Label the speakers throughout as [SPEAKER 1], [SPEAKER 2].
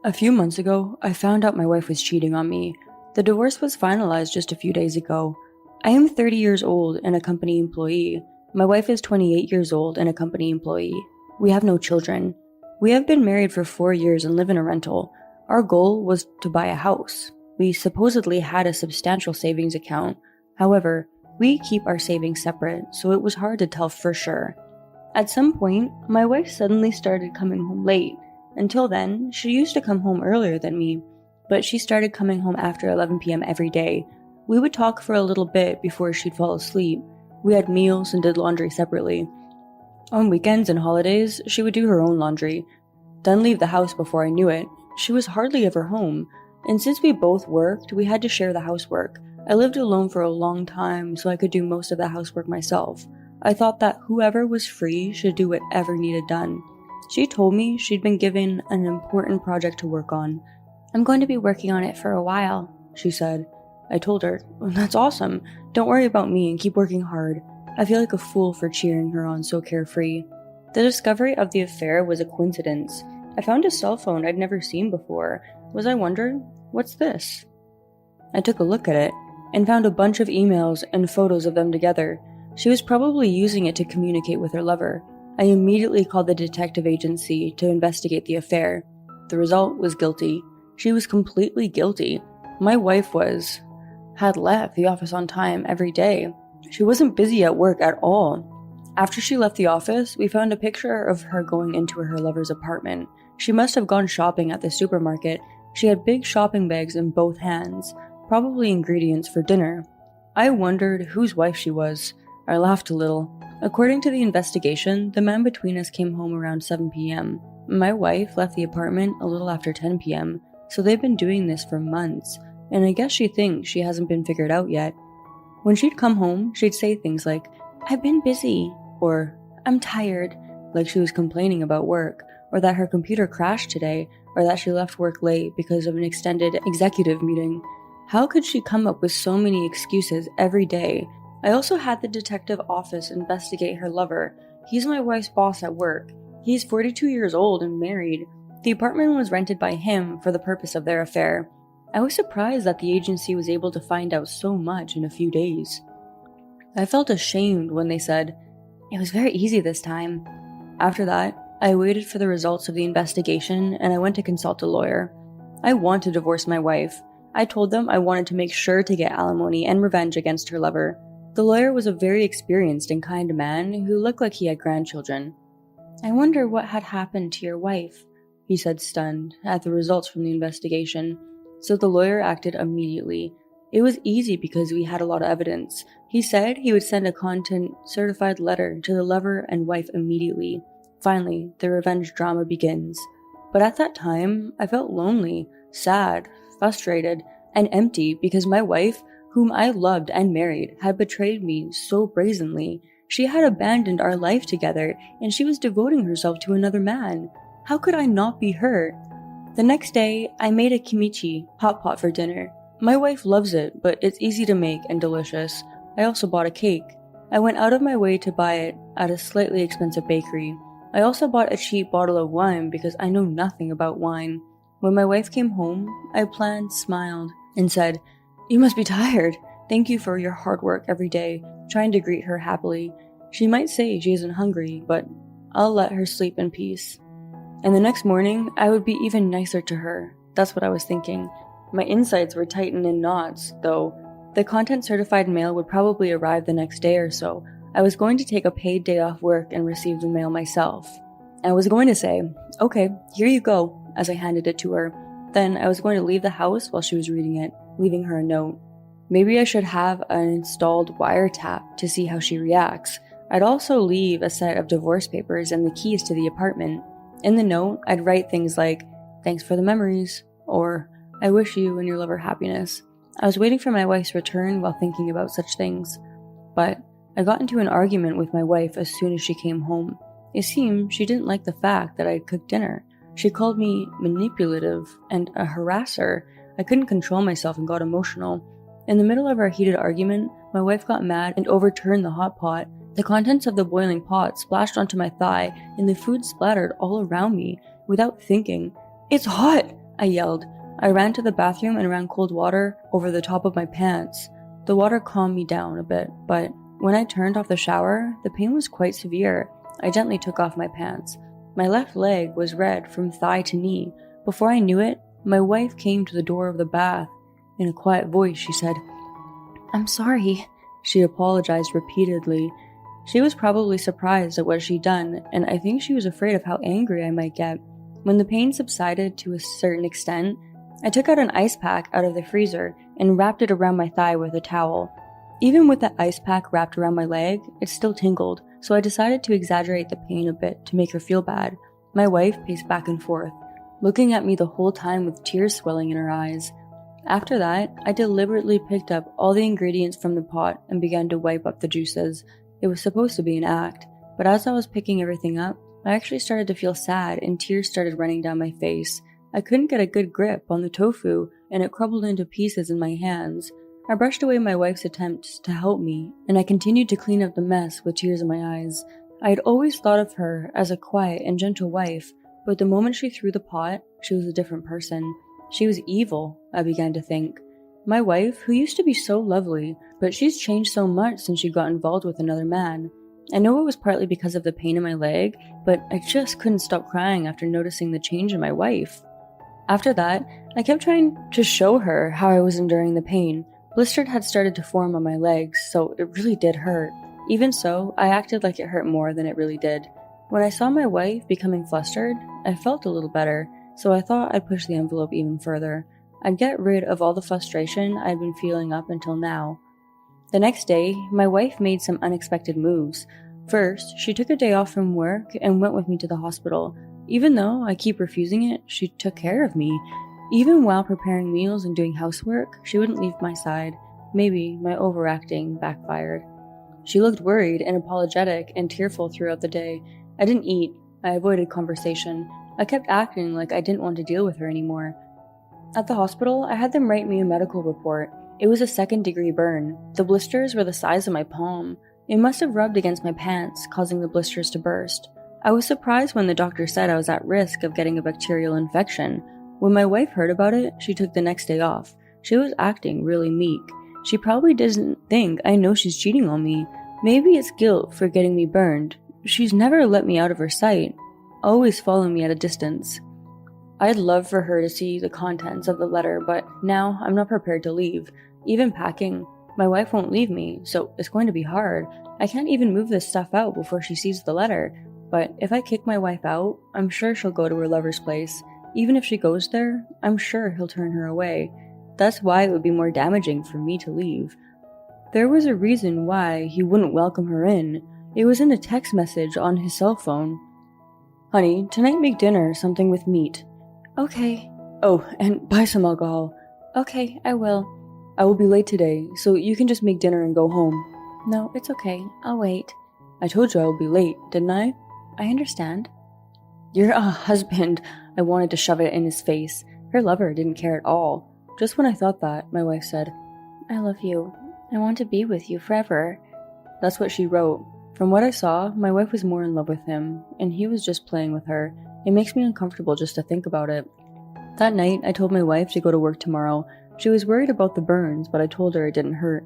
[SPEAKER 1] A few months ago, I found out my wife was cheating on me. The divorce was finalized just a few days ago. I am 30 years old and a company employee. My wife is 28 years old and a company employee. We have no children. We have been married for 4 years and live in a rental. Our goal was to buy a house. We supposedly had a substantial savings account. However, we keep our savings separate, so it was hard to tell for sure. At some point, my wife suddenly started coming home late. Until then, she used to come home earlier than me, but she started coming home after 11 p.m. every day. We would talk for a little bit before she'd fall asleep. We had meals and did laundry separately. On weekends and holidays, she would do her own laundry, then leave the house before I knew it. She was hardly ever home, and since we both worked, we had to share the housework. I lived alone for a long time, so I could do most of the housework myself. I thought that whoever was free should do whatever needed done. She told me she'd been given an important project to work on. "I'm going to be working on it for a while," she said. I told her, "That's awesome. Don't worry about me and keep working hard." I feel like a fool for cheering her on so carefree. The discovery of the affair was a coincidence. I found a cell phone I'd never seen before. Was I wondering, what's this? I took a look at it and found a bunch of emails and photos of them together. She was probably using it to communicate with her lover. I immediately called the detective agency to investigate the affair. The result was guilty. She was completely guilty. My wife had left the office on time every day. She wasn't busy at work at all. After she left the office, we found a picture of her going into her lover's apartment. She must have gone shopping at the supermarket. She had big shopping bags in both hands, probably ingredients for dinner. I wondered whose wife she was. I laughed a little. According to the investigation, the man between us came home around 7 p.m. My wife left the apartment a little after 10 p.m., so they've been doing this for months, and I guess she thinks she hasn't been figured out yet. When she'd come home, she'd say things like, "I've been busy," or "I'm tired," like she was complaining about work, or that her computer crashed today, or that she left work late because of an extended executive meeting. How could she come up with so many excuses every day? I also had the detective office investigate her lover. He's my wife's boss at work. He's 42 years old and married. The apartment was rented by him for the purpose of their affair. I was surprised that the agency was able to find out so much in a few days. I felt ashamed when they said, "It was very easy this time." After that, I waited for the results of the investigation and I went to consult a lawyer. I want to divorce my wife. I told them I wanted to make sure to get alimony and revenge against her lover. The lawyer was a very experienced and kind man who looked like he had grandchildren. "I wonder what had happened to your wife," he said, stunned at the results from the investigation. So the lawyer acted immediately. It was easy because we had a lot of evidence. He said he would send a content-certified letter to the lover and wife immediately. Finally, the revenge drama begins. But at that time, I felt lonely, sad, frustrated, and empty because my wife, whom I loved and married, had betrayed me so brazenly. She had abandoned our life together, and she was devoting herself to another man. How could I not be her? The next day, I made a kimchi hot pot for dinner. My wife loves it, but it's easy to make and delicious. I also bought a cake. I went out of my way to buy it at a slightly expensive bakery. I also bought a cheap bottle of wine because I know nothing about wine. When my wife came home, I smiled, and said, "You must be tired. Thank you for your hard work every day," trying to greet her happily. She might say she isn't hungry, but I'll let her sleep in peace. And the next morning, I would be even nicer to her. That's what I was thinking. My insides were tightened in knots, though. The content-certified mail would probably arrive the next day or so. I was going to take a paid day off work and receive the mail myself. I was going to say, "Okay, here you go," as I handed it to her. Then I was going to leave the house while she was reading it, leaving her a note. Maybe I should have an installed wiretap to see how she reacts. I'd also leave a set of divorce papers and the keys to the apartment. In the note, I'd write things like, "Thanks for the memories," or "I wish you and your lover happiness." I was waiting for my wife's return while thinking about such things. But I got into an argument with my wife as soon as she came home. It seemed she didn't like the fact that I'd cooked dinner. She called me manipulative and a harasser. I couldn't control myself and got emotional. In the middle of our heated argument, my wife got mad and overturned the hot pot. The contents of the boiling pot splashed onto my thigh, and the food splattered all around me. Without thinking, "It's hot!" I yelled. I ran to the bathroom and ran cold water over the top of my pants. The water calmed me down a bit, but when I turned off the shower, the pain was quite severe. I gently took off my pants. My left leg was red from thigh to knee. Before I knew it, my wife came to the door of the bath. In a quiet voice, she said, "I'm sorry." She apologized repeatedly. She was probably surprised at what she'd done, and I think she was afraid of how angry I might get. When the pain subsided to a certain extent, I took out an ice pack out of the freezer and wrapped it around my thigh with a towel. Even with the ice pack wrapped around my leg, it still tingled, so I decided to exaggerate the pain a bit to make her feel bad. My wife paced back and forth, looking at me the whole time with tears swelling in her eyes. After that, I deliberately picked up all the ingredients from the pot and began to wipe up the juices. It was supposed to be an act, but as I was picking everything up, I actually started to feel sad and tears started running down my face. I couldn't get a good grip on the tofu and it crumbled into pieces in my hands. I brushed away my wife's attempts to help me, and I continued to clean up the mess with tears in my eyes. I had always thought of her as a quiet and gentle wife, but the moment she threw the pot, she was a different person. She was evil, I began to think. My wife, who used to be so lovely, but she's changed so much since she got involved with another man. I know it was partly because of the pain in my leg, but I just couldn't stop crying after noticing the change in my wife. After that, I kept trying to show her how I was enduring the pain. Blisters had started to form on my legs, so it really did hurt. Even so, I acted like it hurt more than it really did. When I saw my wife becoming flustered, I felt a little better, so I thought I'd push the envelope even further. I'd get rid of all the frustration I'd been feeling up until now. The next day, my wife made some unexpected moves. First, she took a day off from work and went with me to the hospital. Even though I keep refusing it, she took care of me. Even while preparing meals and doing housework, she wouldn't leave my side. Maybe my overacting backfired. She looked worried and apologetic and tearful throughout the day. I didn't eat. I avoided conversation. I kept acting like I didn't want to deal with her anymore. At the hospital, I had them write me a medical report. It was a second-degree burn. The blisters were the size of my palm. It must have rubbed against my pants, causing the blisters to burst. I was surprised when the doctor said I was at risk of getting a bacterial infection. When my wife heard about it, she took the next day off. She was acting really meek. She probably doesn't think I know she's cheating on me. Maybe it's guilt for getting me burned. She's never let me out of her sight, always following me at a distance. I'd love for her to see the contents of the letter, but now I'm not prepared to leave. Even packing, my wife won't leave me, so it's going to be hard. I can't even move this stuff out before she sees the letter. But if I kick my wife out, I'm sure she'll go to her lover's place. Even if she goes there, I'm sure he'll turn her away. That's why it would be more damaging for me to leave. There was a reason why he wouldn't welcome her in. It was in a text message on his cell phone. "Honey, tonight make dinner something with meat." "Okay." "Oh, and buy some alcohol." "Okay, I will." "I will be late today, so you can just make dinner and go home." "No, it's okay. I'll wait." "I told you I will be late, didn't I?" "I understand." "You're a husband." I wanted to shove it in his face. Her lover didn't care at all. Just when I thought that, my wife said, "I love you. I want to be with you forever." That's what she wrote. From what I saw, my wife was more in love with him, and he was just playing with her. It makes me uncomfortable just to think about it. That night, I told my wife to go to work tomorrow. She was worried about the burns, but I told her it didn't hurt.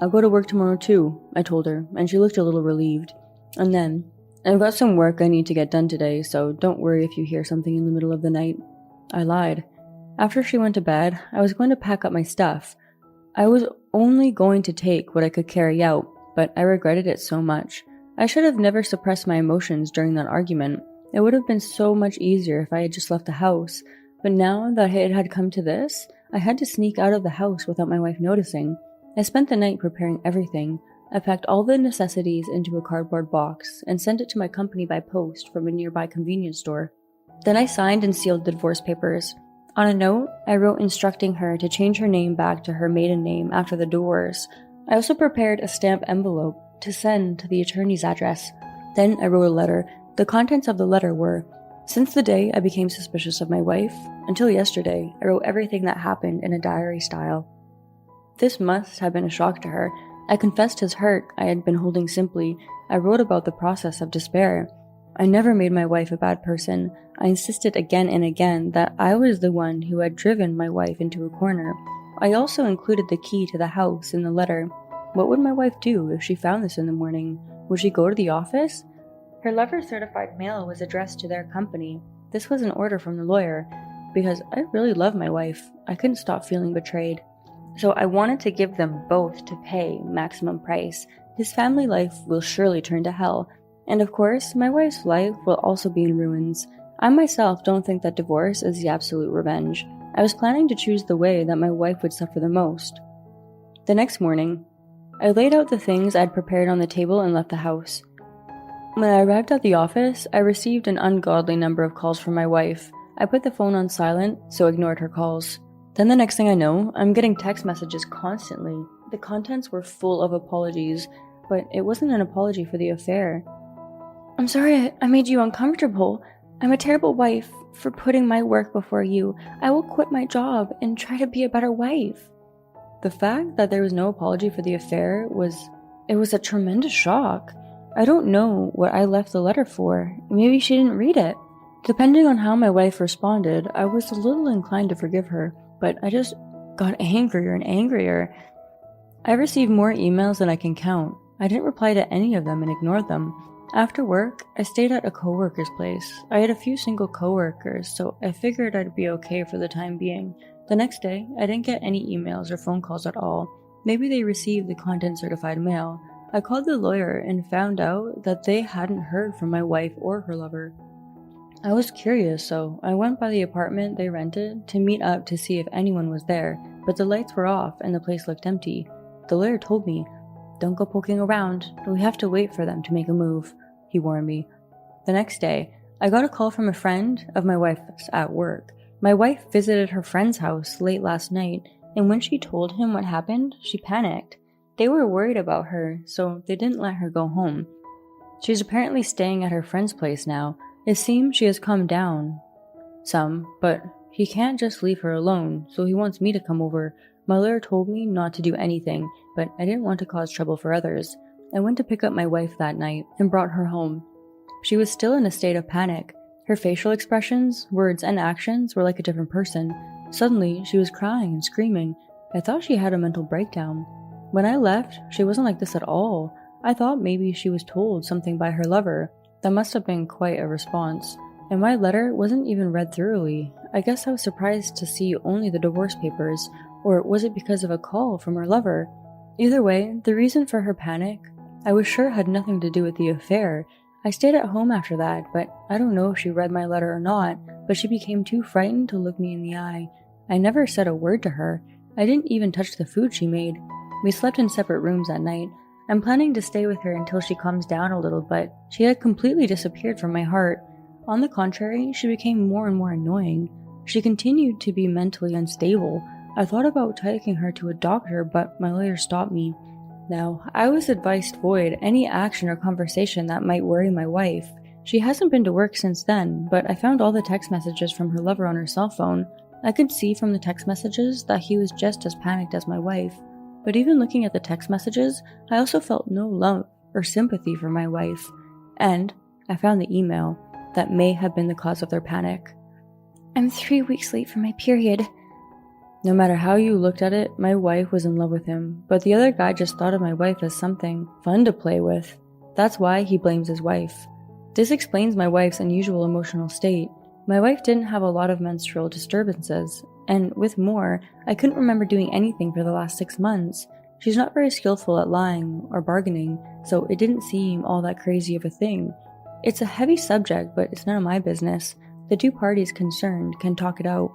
[SPEAKER 1] "I'll go to work tomorrow too," I told her, and she looked a little relieved. And then, "I've got some work I need to get done today, so don't worry if you hear something in the middle of the night." I lied. After she went to bed, I was going to pack up my stuff. I was only going to take what I could carry out, but I regretted it so much. I should have never suppressed my emotions during that argument. It would have been so much easier if I had just left the house. But now that it had come to this, I had to sneak out of the house without my wife noticing. I spent the night preparing everything. I packed all the necessities into a cardboard box and sent it to my company by post from a nearby convenience store. Then I signed and sealed the divorce papers. On a note, I wrote instructing her to change her name back to her maiden name after the divorce. I also prepared a stamp envelope to send to the attorney's address. Then I wrote a letter. The contents of the letter were, since the day I became suspicious of my wife, until yesterday, I wrote everything that happened in a diary style. This must have been a shock to her. I confessed his hurt I had been holding simply. I wrote about the process of despair. I never made my wife a bad person. I insisted again and again that I was the one who had driven my wife into a corner. I also included the key to the house in the letter. What would my wife do if she found this in the morning? Would she go to the office? Her lover's certified mail was addressed to their company. This was an order from the lawyer. Because I really love my wife, I couldn't stop feeling betrayed. So I wanted to give them both to pay maximum price. His family life will surely turn to hell. And of course, my wife's life will also be in ruins. I myself don't think that divorce is the absolute revenge. I was planning to choose the way that my wife would suffer the most. The next morning, I laid out the things I'd prepared on the table and left the house. When I arrived at the office, I received an ungodly number of calls from my wife. I put the phone on silent, so ignored her calls. Then the next thing I know, I'm getting text messages constantly. The contents were full of apologies, but it wasn't an apology for the affair. I'm sorry I made you uncomfortable. I'm a terrible wife for putting my work before you. I will quit my job and try to be a better wife. The fact that there was no apology for the affair was a tremendous shock. I don't know what I left the letter for. Maybe she didn't read it. Depending on how my wife responded, I was a little inclined to forgive her, but I just got angrier and angrier. I received more emails than I can count. I didn't reply to any of them and ignored them. After work, I stayed at a coworker's place. I had a few single coworkers, so I figured I'd be okay for the time being. The next day, I didn't get any emails or phone calls at all. Maybe they received the content-certified mail. I called the lawyer and found out that they hadn't heard from my wife or her lover. I was curious, so I went by the apartment they rented to meet up to see if anyone was there, but the lights were off and the place looked empty. The lawyer told me, "Don't go poking around, we have to wait for them to make a move," he warned me. The next day, I got a call from a friend of my wife's at work. My wife visited her friend's house late last night, and when she told him what happened, she panicked. They were worried about her, so they didn't let her go home. She's apparently staying at her friend's place now. It seems she has calmed down some, but he can't just leave her alone, so he wants me to come over. My lawyer told me not to do anything, but I didn't want to cause trouble for others. I went to pick up my wife that night and brought her home. She was still in a state of panic. Her facial expressions, words, and actions were like a different person. Suddenly, she was crying and screaming. I thought she had a mental breakdown. When I left, she wasn't like this at all. I thought maybe she was told something by her lover. That must have been quite a response. And my letter wasn't even read thoroughly. I guess I was surprised to see only the divorce papers, or was it because of a call from her lover? Either way, the reason for her panic, I was sure had nothing to do with the affair. I stayed at home after that, but I don't know if she read my letter or not, but she became too frightened to look me in the eye. I never said a word to her. I didn't even touch the food she made. We slept in separate rooms at night. I'm planning to stay with her until she calms down a little, but she had completely disappeared from my heart. On the contrary, she became more and more annoying. She continued to be mentally unstable. I thought about taking her to a doctor, but my lawyer stopped me. Now, I was advised to avoid any action or conversation that might worry my wife. She hasn't been to work since then, but I found all the text messages from her lover on her cell phone. I could see from the text messages that he was just as panicked as my wife. But even looking at the text messages, I also felt no love or sympathy for my wife. And I found the email that may have been the cause of their panic. "I'm 3 weeks late for my period." No matter how you looked at it, my wife was in love with him, but the other guy just thought of my wife as something fun to play with. That's why he blames his wife. This explains my wife's unusual emotional state. My wife didn't have a lot of menstrual disturbances, and with more, I couldn't remember doing anything for the last 6 months. She's not very skillful at lying or bargaining, so it didn't seem all that crazy of a thing. It's a heavy subject, but it's none of my business. The two parties concerned can talk it out.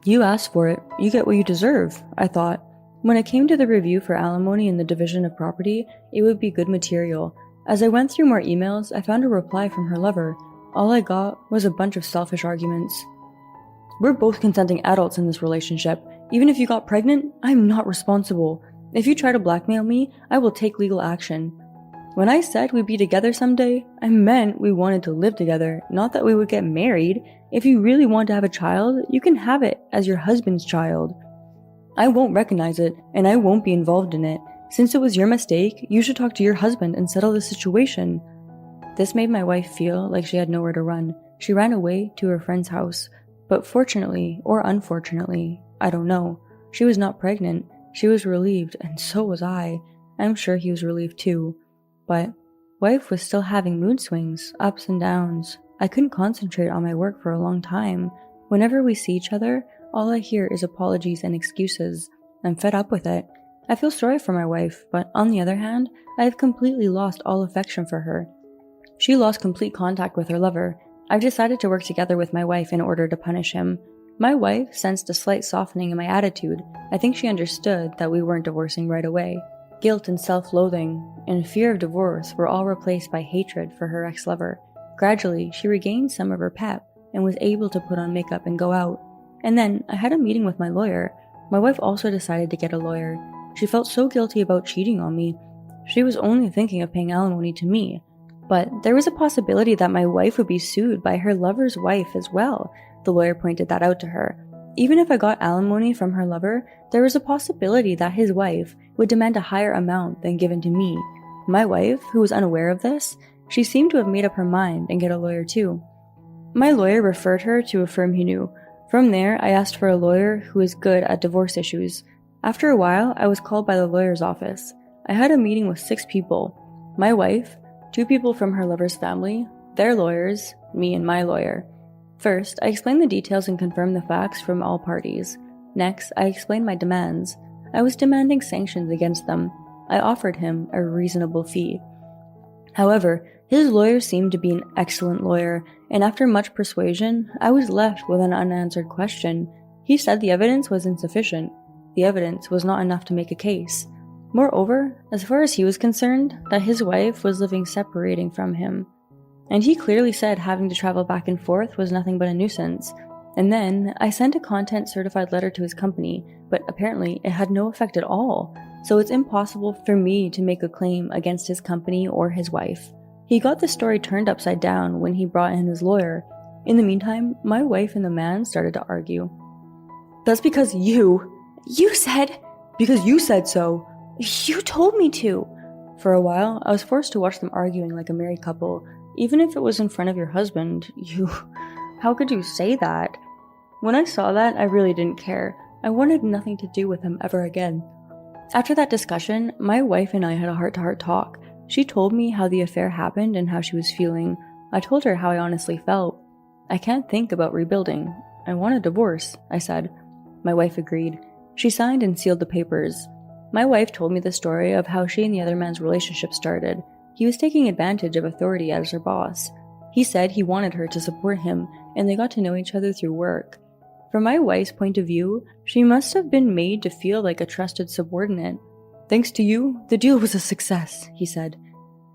[SPEAKER 1] You asked for it, you get what you deserve, I thought. When it came to the review for alimony and the division of property, it would be good material. As I went through more emails, I found a reply from her lover. All I got was a bunch of selfish arguments. "We're both consenting adults in this relationship. Even if you got pregnant, I'm not responsible. If you try to blackmail me, I will take legal action. When I said we'd be together someday, I meant we wanted to live together, not that we would get married. If you really want to have a child, you can have it as your husband's child. I won't recognize it, and I won't be involved in it. Since it was your mistake, you should talk to your husband and settle the situation." This made my wife feel like she had nowhere to run. She ran away to her friend's house. But fortunately, or unfortunately, I don't know, she was not pregnant. She was relieved, and so was I. I'm sure he was relieved too. But wife was still having mood swings, ups and downs. I couldn't concentrate on my work for a long time. Whenever we see each other, all I hear is apologies and excuses. I'm fed up with it. I feel sorry for my wife, but on the other hand, I have completely lost all affection for her. She lost complete contact with her lover. I've decided to work together with my wife in order to punish him. My wife sensed a slight softening in my attitude. I think she understood that we weren't divorcing right away. Guilt and self-loathing and fear of divorce were all replaced by hatred for her ex-lover. Gradually, she regained some of her pep and was able to put on makeup and go out. And then, I had a meeting with my lawyer. My wife also decided to get a lawyer. She felt so guilty about cheating on me. She was only thinking of paying alimony to me. But there was a possibility that my wife would be sued by her lover's wife as well. The lawyer pointed that out to her. Even if I got alimony from her lover, there was a possibility that his wife would demand a higher amount than given to me. My wife, who was unaware of this, she seemed to have made up her mind and get a lawyer too. My lawyer referred her to a firm he knew. From there, I asked for a lawyer who is good at divorce issues. After a while, I was called by the lawyer's office. I had a meeting with 6 people. My wife, 2 people from her lover's family, their lawyers, me and my lawyer. First, I explained the details and confirmed the facts from all parties. Next, I explained my demands. I was demanding sanctions against them. I offered him a reasonable fee. However, his lawyer seemed to be an excellent lawyer, and after much persuasion, I was left with an unanswered question. He said the evidence was insufficient. The evidence was not enough to make a case. Moreover, as far as he was concerned, that his wife was living separating from him. And he clearly said having to travel back and forth was nothing but a nuisance. And then, I sent a content-certified letter to his company, but apparently it had no effect at all, so it's impossible for me to make a claim against his company or his wife. He got the story turned upside down when he brought in his lawyer. In the meantime, my wife and the man started to argue. That's because you said... Because you said so. You told me to. For a while, I was forced to watch them arguing like a married couple. Even if it was in front of your husband, how could you say that? When I saw that, I really didn't care. I wanted nothing to do with him ever again. After that discussion, my wife and I had a heart-to-heart talk. She told me how the affair happened and how she was feeling. I told her how I honestly felt. I can't think about rebuilding. I want a divorce, I said. My wife agreed. She signed and sealed the papers. My wife told me the story of how she and the other man's relationship started. He was taking advantage of authority as her boss. He said he wanted her to support him, and they got to know each other through work. From my wife's point of view, she must have been made to feel like a trusted subordinate. Thanks to you, the deal was a success, he said.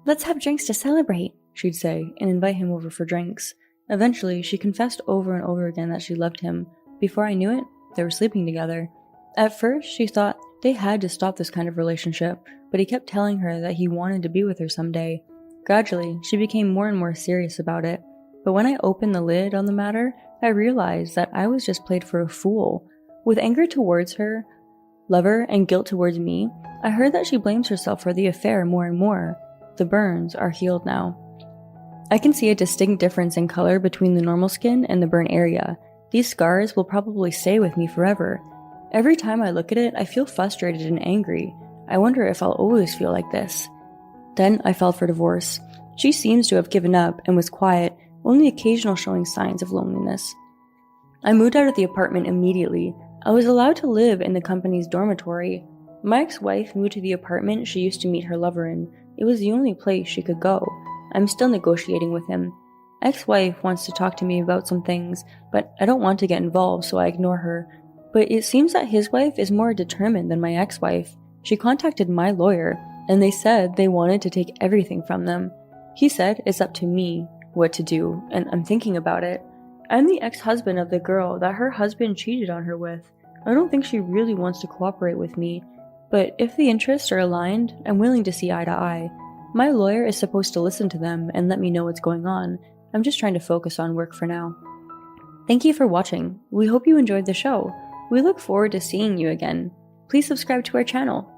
[SPEAKER 1] Let's have drinks to celebrate, she'd say, and invite him over for drinks. Eventually, she confessed over and over again that she loved him. Before I knew it, they were sleeping together. At first, she thought they had to stop this kind of relationship, but he kept telling her that he wanted to be with her someday. Gradually, she became more and more serious about it. But when I opened the lid on the matter, I realized that I was just played for a fool. With anger towards her lover and guilt towards me, I heard that she blames herself for the affair more and more. The burns are healed now. I can see a distinct difference in color between the normal skin and the burn area. These scars will probably stay with me forever. Every time I look at it, I feel frustrated and angry. I wonder if I'll always feel like this. Then I filed for divorce. She seems to have given up and was quiet, only occasional showing signs of loneliness. I moved out of the apartment immediately. I was allowed to live in the company's dormitory. My ex-wife moved to the apartment she used to meet her lover in. It was the only place she could go. I'm still negotiating with him. Ex-wife wants to talk to me about some things, but I don't want to get involved, so I ignore her. But it seems that his wife is more determined than my ex-wife. She contacted my lawyer, and they said they wanted to take everything from them. He said it's up to me what to do, and I'm thinking about it. I'm the ex-husband of the girl that her husband cheated on her with. I don't think she really wants to cooperate with me, but if the interests are aligned, I'm willing to see eye to eye. My lawyer is supposed to listen to them and let me know what's going on. I'm just trying to focus on work for now. Thank you for watching. We hope you enjoyed the show. We look forward to seeing you again. Please subscribe to our channel.